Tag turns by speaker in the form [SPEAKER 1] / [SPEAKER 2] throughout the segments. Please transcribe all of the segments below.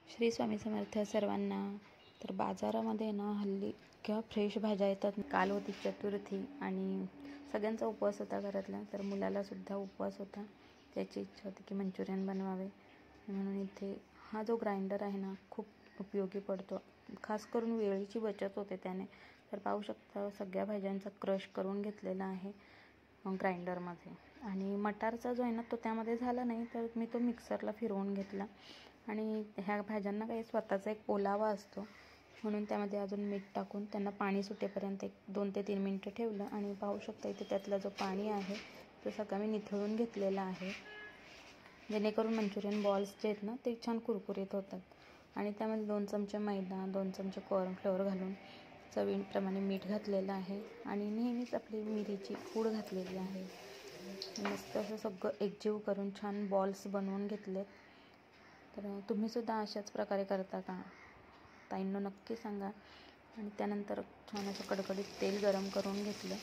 [SPEAKER 1] श्री स्वामी समर्थ सर्वांना। तर बाजारामध्ये ना हल्ली किंवा फ्रेश भाज्या येतात। काल होती चतुर्थी आणि सगळ्यांचा उपवास होता घरातला, तर मुलालासुद्धा उपवास होता। त्याची इच्छा होती की मंचुरियन बनवावे, म्हणून इथे हा जो ग्राइंडर आहे ना खूप उपयोगी पडतो। खास करून वेळेची बचत होते त्याने। तर पाहू शकता सगळ्या भाज्यांचा क्रश करून घेतलेला आहे ग्राइंडरमध्ये। आणि मटारचा जो आहे ना तो त्यामध्ये झाला नाही, तर मी तो मिक्सरला फिरवून घेतला। आणि ह्या भाज्यांना काही स्वतःचा एक ओलावा असतो, म्हणून त्यामध्ये अजून मीठ टाकून त्यांना पाणी सुटेपर्यंत 2 ते 3 मिनटं ठेवलं। आणि पाहू शकता इथे त्यातला जो पाणी आहे तो सगळं मी निथळून घेतलेला आहे, जेणेकरून मंचुरियन बॉल्स जे आहेत ना ते छान कुरकुरीत होतात। आणि त्यामध्ये 2 चमचे मैदा, 2 चमचे कॉर्नफ्लोअर घालून चवीप्रमाणे मीठ घातलेलं आहे आणि नेहमीच आपली मिरीची पूड घातलेली आहे। मस्त असं सगळं एकजीव करून छान बॉल्स बनवून घेतलेत। तर तुम्हीसुद्धा अशाच प्रकारे करता का? ताईंनो नक्की सांगा। आणि त्यानंतर छान असं कडकडीत तेल गरम करून घेतलं।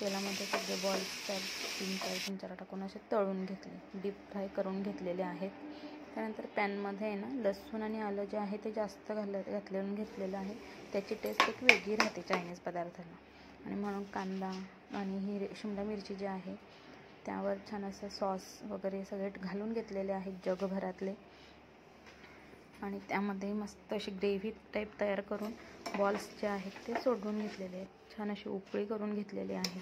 [SPEAKER 1] तेलामध्ये सगळे बॉल्स 3-4 टाकून असे तळून घेतले, डीप फ्राय करून घेतलेले आहेत। त्यानंतर पॅनमध्ये आहे ना लसूण आणि आलं जे आहे ते जास्त घेतलेलं आहे। त्याची टेस्ट एक वेगळी राहते चायनीज पदार्थाला। आणि म्हणून कांदा आणि ही शिमला मिरची जी आहे त्यावर छान असं सॉस वगैरे सगळे घालून घेतलेले आहेत जगभरातले। आणि त्यामध्ये मस्त अशी ग्रेव्ही टाईप तयार करून बॉल्स जे आहेत ते सोडून घेतलेले आहेत। छान अशी उकळी करून घेतलेली आहे,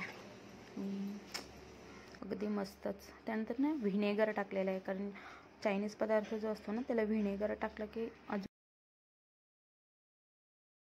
[SPEAKER 1] अगदी मस्तच। त्यानंतर ना व्हिनेगर टाकलेलं आहे, कारण चायनीज पदार्थ जो असतो ना त्याला व्हिनेगर टाकलं की अजून